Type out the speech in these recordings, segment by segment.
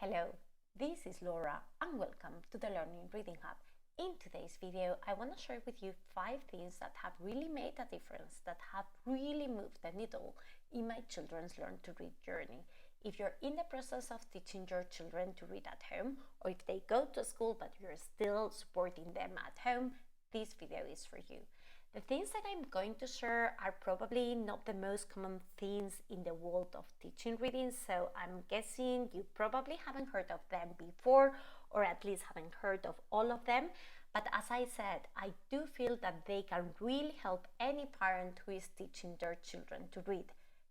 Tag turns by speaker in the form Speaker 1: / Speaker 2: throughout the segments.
Speaker 1: Hello, this is Laura and welcome to the Learning Reading Hub. In today's video, I want to share with you 5 things that have really made a difference, that have really moved the needle in my children's learn to read journey. If you're in the process of teaching your children to read at home, or if they go to school but you're still supporting them at home, this video is for you. The things that I'm going to share are probably not the most common things in the world of teaching reading, so I'm guessing you probably haven't heard of them before, or at least haven't heard of all of them. But as I said, I do feel that they can really help any parent who is teaching their children to read.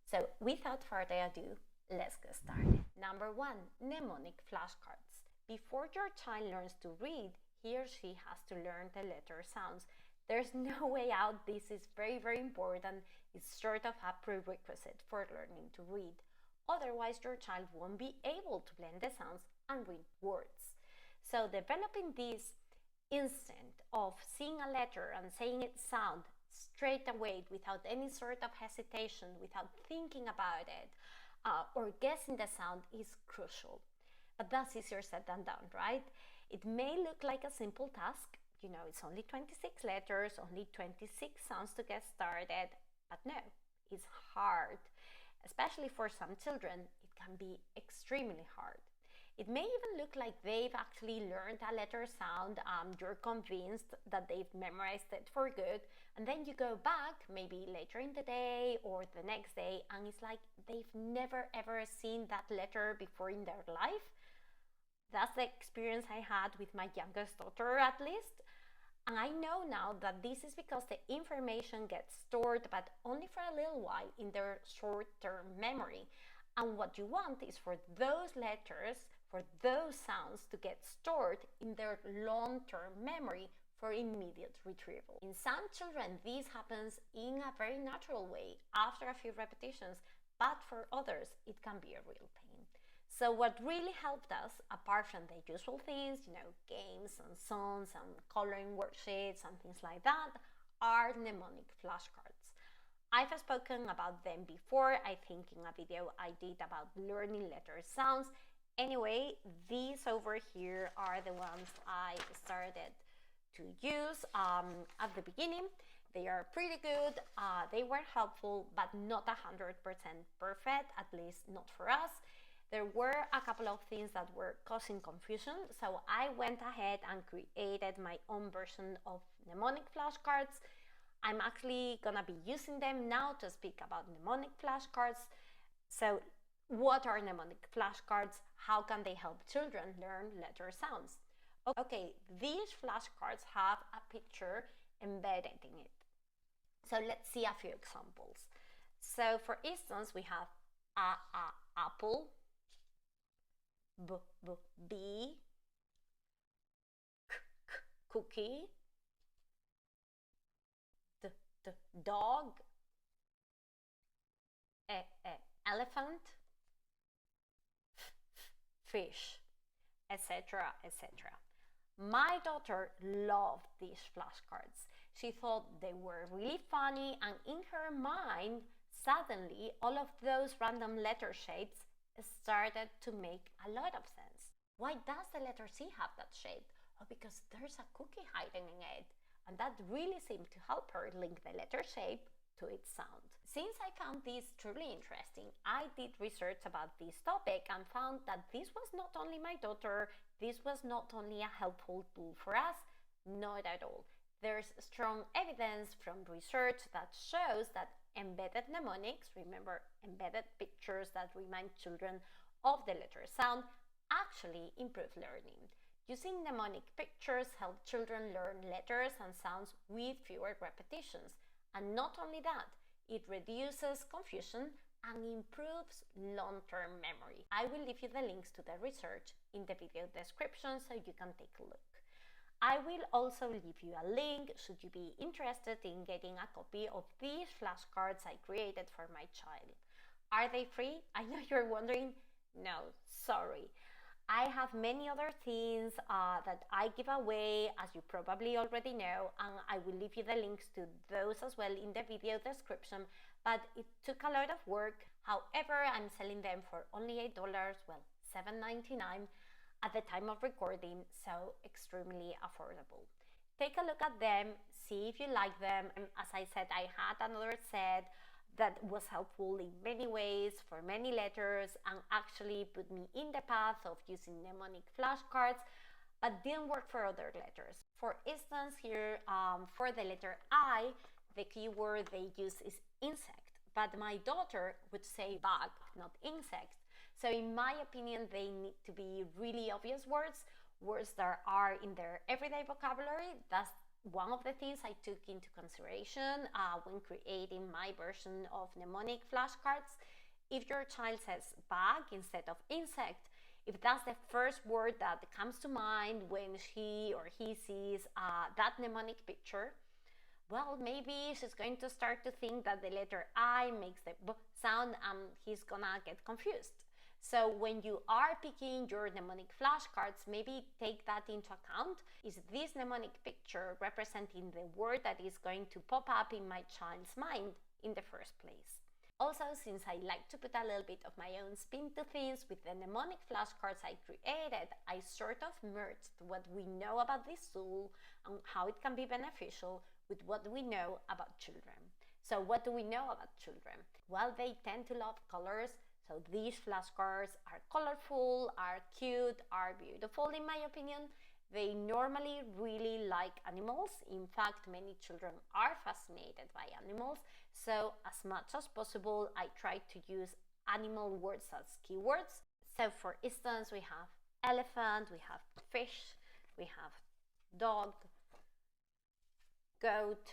Speaker 1: So without further ado, let's get started. Number 1, mnemonic flashcards. Before your child learns to read, he or she has to learn the letter sounds. There's no way out. This is very, very important. It's sort of a prerequisite for learning to read. Otherwise, your child won't be able to blend the sounds and read words. So developing this instinct of seeing a letter and saying its sound straight away without any sort of hesitation, without thinking about it, or guessing the sound is crucial. But that's easier said than done, right? It may look like a simple task. You know, it's only 26 letters, only 26 sounds to get started, but no, it's hard. Especially for some children, it can be extremely hard. It may even look like they've actually learned a letter sound, you're convinced that they've memorized it for good, and then you go back maybe later in the day or the next day, and it's like they've never ever seen that letter before in their life. That's the experience I had with my youngest daughter, at least. And I know now that this is because the information gets stored, but only for a little while in their short-term memory. And what you want is for those letters, for those sounds to get stored in their long-term memory for immediate retrieval. In some children, this happens in a very natural way after a few repetitions, but for others, it can be a real pain. So what really helped us, apart from the usual things, you know, games and songs and coloring worksheets and things like that, are mnemonic flashcards. I've spoken about them before, I think in a video I did about learning letter sounds. Anyway, these over here are the ones I started to use at the beginning. They are pretty good, they were helpful, but not 100% perfect, at least not for us. There were a couple of things that were causing confusion, so I went ahead and created my own version of mnemonic flashcards. I'm actually gonna be using them now to speak about mnemonic flashcards. So what are mnemonic flashcards? How can they help children learn letter sounds? Okay, these flashcards have a picture embedded in it. So let's see a few examples. So for instance, we have apple, bee, cookie, dog, elephant, fish, etc., etc. My daughter loved these flashcards. She thought they were really funny, and in her mind, suddenly all of those random letter shapes started to make a lot of sense. Why does the letter C have that shape? Oh, because there's a cookie hiding in it. And that really seemed to help her link the letter shape to its sound. Since I found this truly interesting, I did research about this topic and found that this was not only my daughter, this was not only a helpful tool for us, not at all. There's strong evidence from research that shows that embedded mnemonics, remember embedded pictures that remind children of the letter sound, actually improve learning. Using mnemonic pictures help children learn letters and sounds with fewer repetitions. And not only that, it reduces confusion and improves long-term memory. I will leave you the links to the research in the video description so you can take a look. I will also leave you a link should you be interested in getting a copy of these flashcards I created for my child. Are they free? I know you're wondering. No, sorry. I have many other things that I give away, as you probably already know, and I will leave you the links to those as well in the video description, but it took a lot of work. However, I'm selling them for only $8, well, $7.99 at the time of recording, so extremely affordable. Take a look at them, see if you like them. And as I said, I had another set that was helpful in many ways for many letters and actually put me in the path of using mnemonic flashcards, but didn't work for other letters. For instance, here for the letter I, the keyword they use is insect, but my daughter would say bug, not insect. So in my opinion, they need to be really obvious words that are in their everyday vocabulary. That's one of the things I took into consideration when creating my version of mnemonic flashcards. If your child says bug instead of insect, if that's the first word that comes to mind when she or he sees that mnemonic picture, well, maybe she's going to start to think that the letter I makes the B sound and he's gonna get confused. So when you are picking your mnemonic flashcards, maybe take that into account. Is this mnemonic picture representing the word that is going to pop up in my child's mind in the first place? Also, since I like to put a little bit of my own spin to things with the mnemonic flashcards I created, I sort of merged what we know about this tool and how it can be beneficial with what we know about children. So what do we know about children? Well, they tend to love colors. So these flashcards are colorful, are cute, are beautiful in my opinion. They normally really like animals. In fact, many children are fascinated by animals. So as much as possible, I try to use animal words as keywords. So for instance, we have elephant, we have fish, we have dog, goat,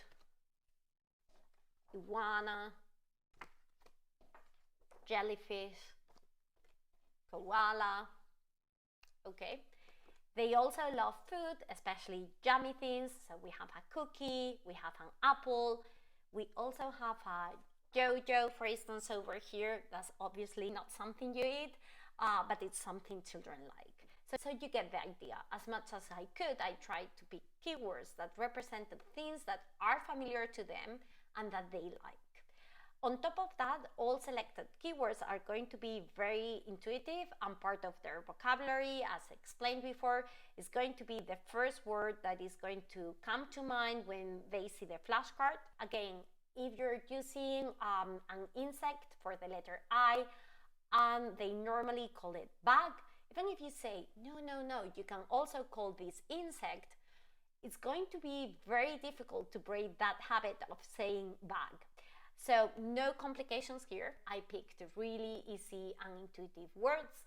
Speaker 1: iguana, jellyfish, koala. Okay. They also love food, especially yummy things. So we have a cookie, we have an apple, we also have a jojo, for instance, over here. That's obviously not something you eat, but it's something children like. So you get the idea. As much as I could, I tried to pick keywords that represented things that are familiar to them and that they like. On top of that, all selected keywords are going to be very intuitive and part of their vocabulary. As explained before, is going to be the first word that is going to come to mind when they see the flashcard. Again, if you're using an insect for the letter I, and they normally call it bug, even if you say, no, you can also call this insect, it's going to be very difficult to break that habit of saying bug. So no complications here. I picked really easy and intuitive words.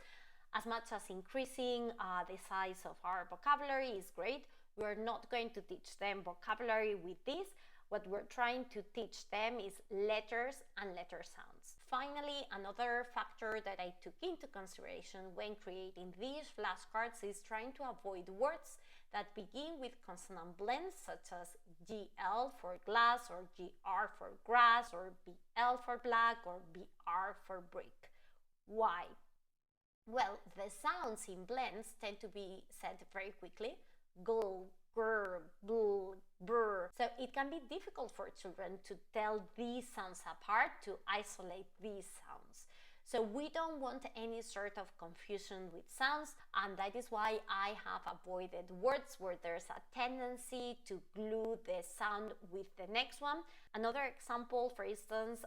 Speaker 1: As much as increasing the size of our vocabulary is great, we're not going to teach them vocabulary with this. What we're trying to teach them is letters and letter sounds. Finally, another factor that I took into consideration when creating these flashcards is trying to avoid words that begin with consonant blends such as GL for glass or GR for grass or BL for black or BR for brick. Why? Well, the sounds in blends tend to be said very quickly. Gl, grr, bl, brr. So it can be difficult for children to tell these sounds apart, to isolate these sounds. So we don't want any sort of confusion with sounds, and that is why I have avoided words where there's a tendency to glue the sound with the next one. Another example, for instance,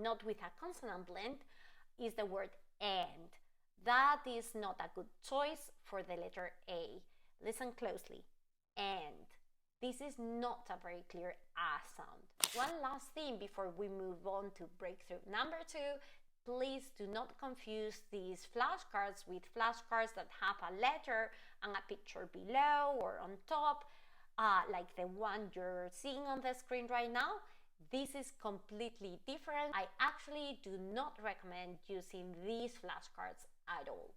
Speaker 1: not with a consonant blend, is the word and. That is not a good choice for the letter A. Listen closely. And. This is not a very clear A sound. One last thing before we move on to breakthrough number 2. Please do not confuse these flashcards with flashcards that have a letter and a picture below or on top, like the one you're seeing on the screen right now. This is completely different. I actually do not recommend using these flashcards at all.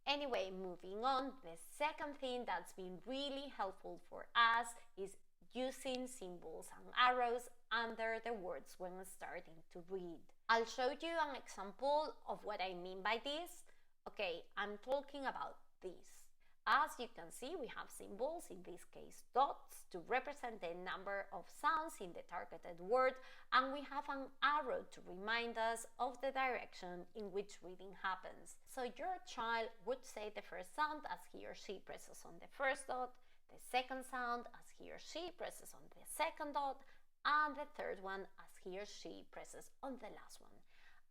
Speaker 1: Anyway, moving on, the second thing that's been really helpful for us is using symbols and arrows under the words when starting to read. I'll show you an example of what I mean by this. Okay, I'm talking about this. As you can see, we have symbols, in this case dots, to represent the number of sounds in the targeted word, and we have an arrow to remind us of the direction in which reading happens. So your child would say the first sound as he or she presses on the first dot, the second sound as he or she presses on the second dot, and the third one as he or she presses on the last one.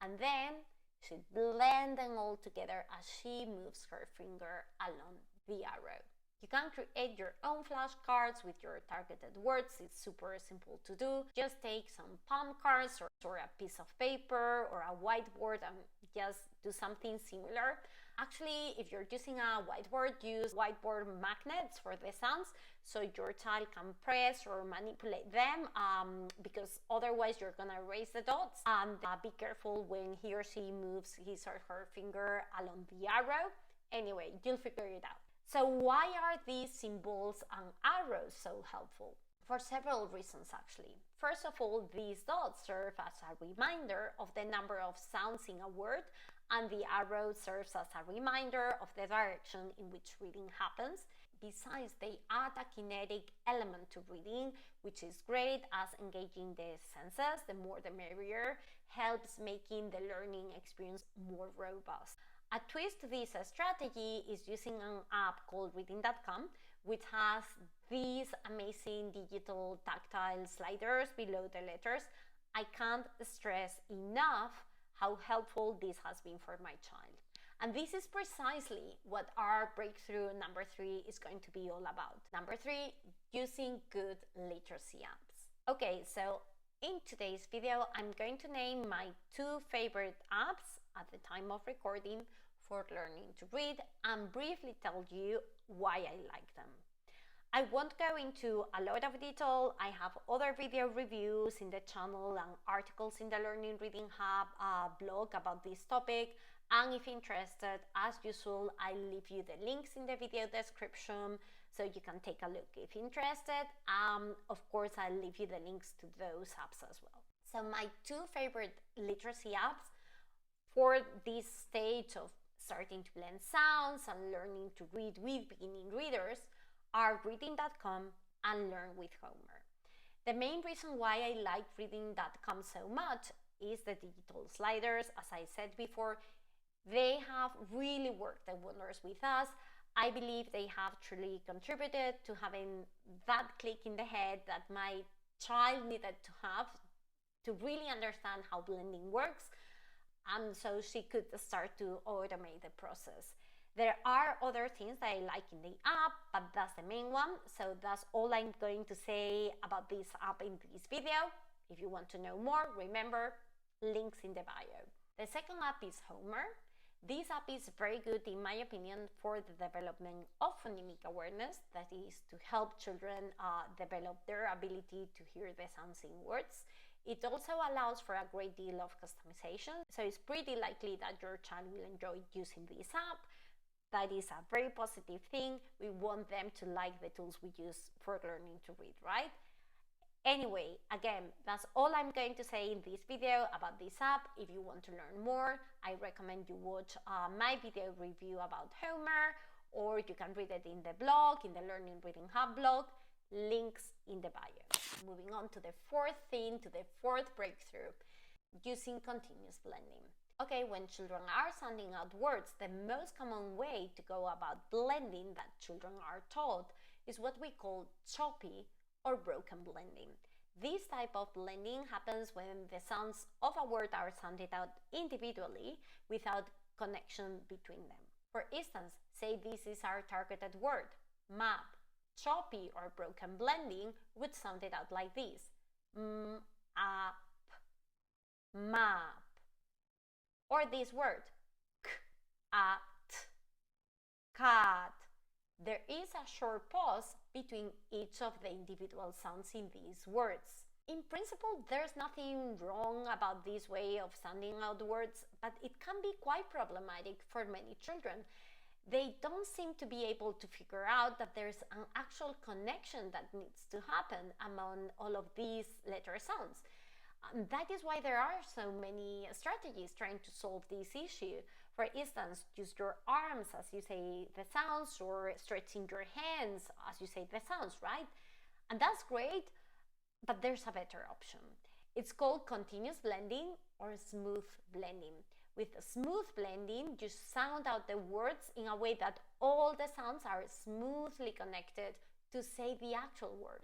Speaker 1: And then she blends them all together as she moves her finger along the arrow. You can create your own flashcards with your targeted words. It's super simple to do. Just take some palm cards or a piece of paper or a whiteboard and just do something similar. Actually, if you're using a whiteboard, use whiteboard magnets for the sounds so your child can press or manipulate them, because otherwise you're gonna erase the dots. And be careful when he or she moves his or her finger along the arrow. Anyway, you'll figure it out. So why are these symbols and arrows so helpful? For several reasons, actually. First of all, these dots serve as a reminder of the number of sounds in a word, and the arrow serves as a reminder of the direction in which reading happens. Besides, they add a kinetic element to reading, which is great as engaging the senses, the more the merrier, helps making the learning experience more robust. A twist to this strategy is using an app called Reading.com, which has these amazing digital tactile sliders below the letters. I can't stress enough how helpful this has been for my child. And this is precisely what our breakthrough number 3 is going to be all about. Number 3, using good literacy apps. Okay, so in today's video, I'm going to name my 2 favorite apps at the time of recording for learning to read and briefly tell you why I like them. I won't go into a lot of detail. I have other video reviews in the channel and articles in the Learning Reading Hub blog about this topic. And if interested, as usual, I'll leave you the links in the video description so you can take a look if interested. Of course, I'll leave you the links to those apps as well. So my 2 favorite literacy apps for this stage of starting to blend sounds and learning to read with beginning readers are Reading.com and Learn with Homer. The main reason why I like Reading.com so much is the digital sliders. As I said before, they have really worked wonders with us. I believe they have truly contributed to having that click in the head that my child needed to have to really understand how blending works, and so she could start to automate the process. There are other things that I like in the app, but that's the main one. So that's all I'm going to say about this app in this video. If you want to know more, remember, links in the bio. The second app is Homer. This app is very good, in my opinion, for the development of phonemic awareness, that is, to help children develop their ability to hear the sounds in words. It also allows for a great deal of customization, so it's pretty likely that your child will enjoy using this app. That is a very positive thing. We want them to like the tools we use for learning to read, right? Anyway, again, that's all I'm going to say in this video about this app. If you want to learn more, I recommend you watch my video review about Homer, or you can read it in the blog, in the Learning Reading Hub blog, links in the bio. Moving on to the 4th thing, to the 4th breakthrough, using continuous blending. Okay, when children are sounding out words, the most common way to go about blending that children are taught is what we call choppy or broken blending. This type of blending happens when the sounds of a word are sounded out individually without connection between them. For instance, say this is our targeted word, map. Choppy or broken blending would sound it out like this: map, map. Or this word, cat, cat. There is a short pause between each of the individual sounds in these words. In principle, there's nothing wrong about this way of sounding out words, but it can be quite problematic for many children. They don't seem to be able to figure out that there's an actual connection that needs to happen among all of these letter sounds. That is why there are so many strategies trying to solve this issue. For instance, use your arms as you say the sounds, or stretching your hands as you say the sounds, right? And that's great, but there's a better option. It's called continuous blending or smooth blending. With smooth blending, you sound out the words in a way that all the sounds are smoothly connected to say the actual word.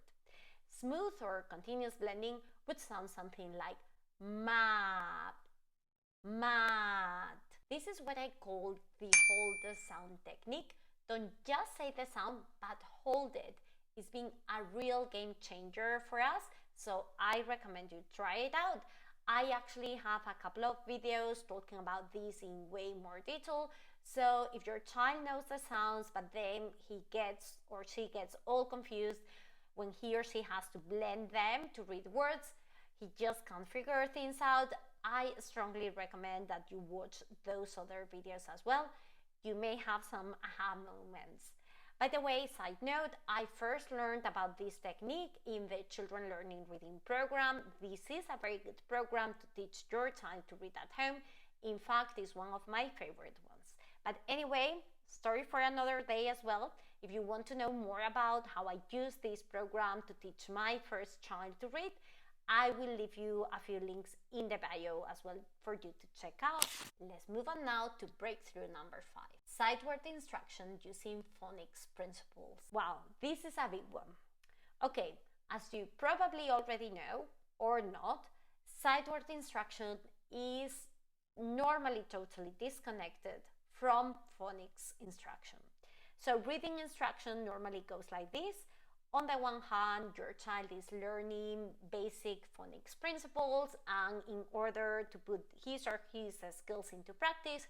Speaker 1: Smooth or continuous blending would sound something like mad, mad. This is what I call the hold the sound technique. Don't just say the sound, but hold it. It's been a real game changer for us, so I recommend you try it out. I actually have a couple of videos talking about this in way more detail, so if your child knows the sounds but then he gets or she gets all confused when he or she has to blend them to read words, he just can't figure things out, I strongly recommend that you watch those other videos as well. You may have some aha moments. By the way, side note, I first learned about this technique in the Children Learning Reading program. This is a very good program to teach your child to read at home. In fact, it's one of my favorite ones. But anyway, story for another day as well. If you want to know more about how I use this program to teach my first child to read, I will leave you a few links in the bio as well for you to check out. Let's move on now to breakthrough number 5. Sight word instruction using phonics principles. Wow, this is a big one. Okay, as you probably already know or not, sight word instruction is normally totally disconnected from phonics instruction. So reading instruction normally goes like this. On the one hand, your child is learning basic phonics principles, and in order to put his or his skills into practice,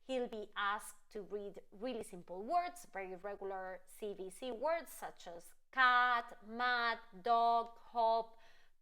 Speaker 1: he'll be asked to read really simple words, very regular CVC words such as cat, mat, dog, hop,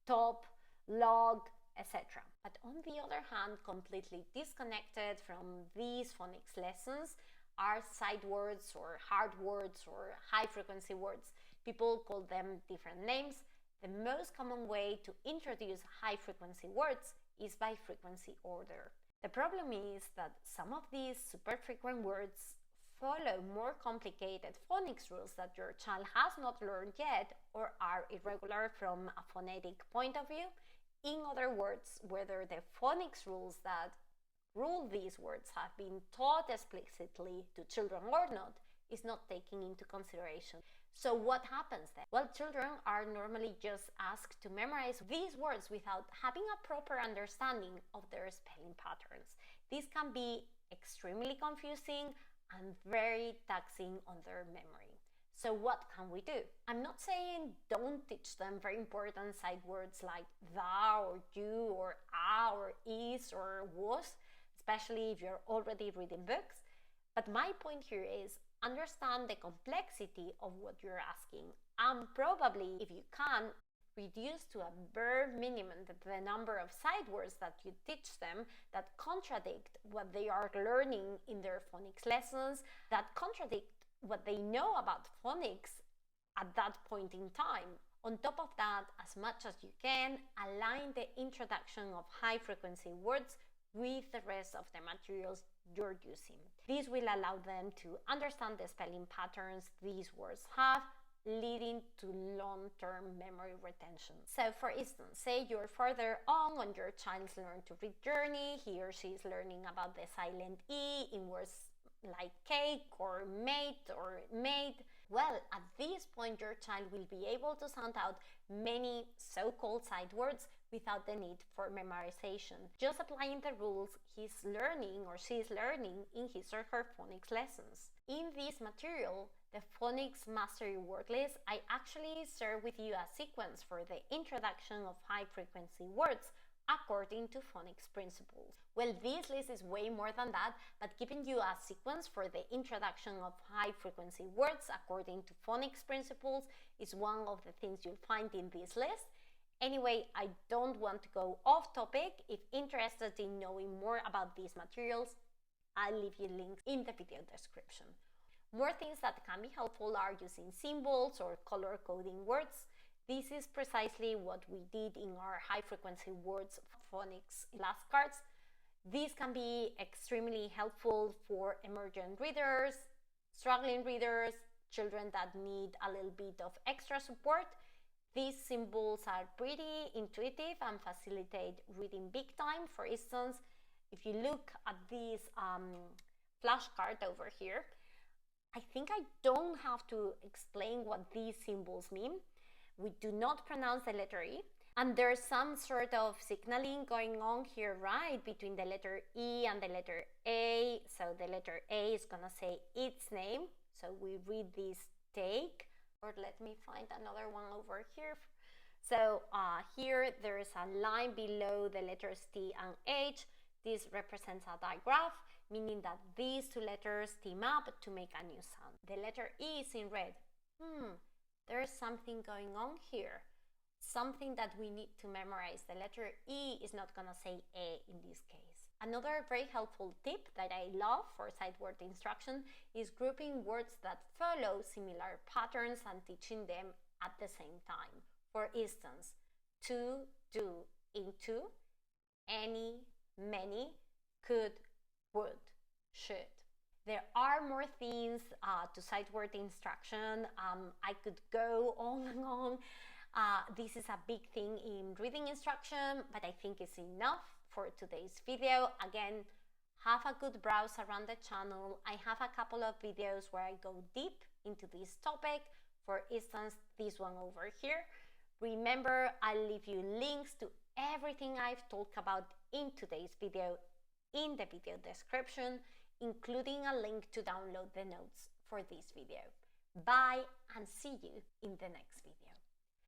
Speaker 1: top, log, etc. But on the other hand, completely disconnected from these phonics lessons are sight words or hard words or high frequency words. People call them different names. The most common way to introduce high frequency words is by frequency order. The problem is that some of these super frequent words follow more complicated phonics rules that your child has not learned yet or are irregular from a phonetic point of view. In other words, whether the phonics rules that rule these words have been taught explicitly to children or not is not taken into consideration. So what happens then? Well, children are normally just asked to memorize these words without having a proper understanding of their spelling patterns. This can be extremely confusing and very taxing on their memory. So what can we do? I'm not saying don't teach them very important sight words like thou or you or a or is or was, especially if you're already reading books. But my point here is understand the complexity of what you're asking, and probably, if you can, reduce to a bare minimum the number of sight words that you teach them that contradict what they are learning in their phonics lessons, that contradict what they know about phonics at that point in time. On top of that, as much as you can, align the introduction of high frequency words with the rest of the materials you're using. This will allow them to understand the spelling patterns these words have, leading to long-term memory retention. So for instance, say you're further on your child's learn to read journey, he or she is learning about the silent E in words like cake or mate or maid. Well, at this point your child will be able to sound out many so-called sight words without the need for memorization, just applying the rules he's learning or she's learning in his or her phonics lessons. In this material, the Phonics Mastery Word List, I actually share with you a sequence for the introduction of high-frequency words according to phonics principles. Well, this list is way more than that, but giving you a sequence for the introduction of high-frequency words according to phonics principles is one of the things you'll find in this list. Anyway, I don't want to go off topic. If interested in knowing more about these materials, I'll leave you links in the video description. More things that can be helpful are using symbols or color coding words. This is precisely what we did in our high frequency words phonics flashcards. This can be extremely helpful for emergent readers, struggling readers, children that need a little bit of extra support. These symbols are pretty intuitive and facilitate reading big time. For instance, if you look at this flashcard over here, I think I don't have to explain what these symbols mean. We do not pronounce the letter E, and there's some sort of signaling going on here, right, between the letter E and the letter A. So the letter A is gonna say its name, so we read this take, or let me find another one over here. So here there is a line below the letters T and H. This represents a digraph, meaning that these two letters team up to make a new sound. The letter E is in red. There's something going on here, something that we need to memorize. The letter E is not gonna say A in this case. Another very helpful tip that I love for sight word instruction is grouping words that follow similar patterns and teaching them at the same time. For instance, to, do, into, any, many, could, would, should. There are more things to sight word instruction. I could go on and on. This is a big thing in reading instruction, but I think it's enough for today's video. Again, have a good browse around the channel. I have a couple of videos where I go deep into this topic. For instance, this one over here. Remember, I'll leave you links to everything I've talked about in today's video in the video description, including a link to download the notes for this video. Bye, and see you in the next video.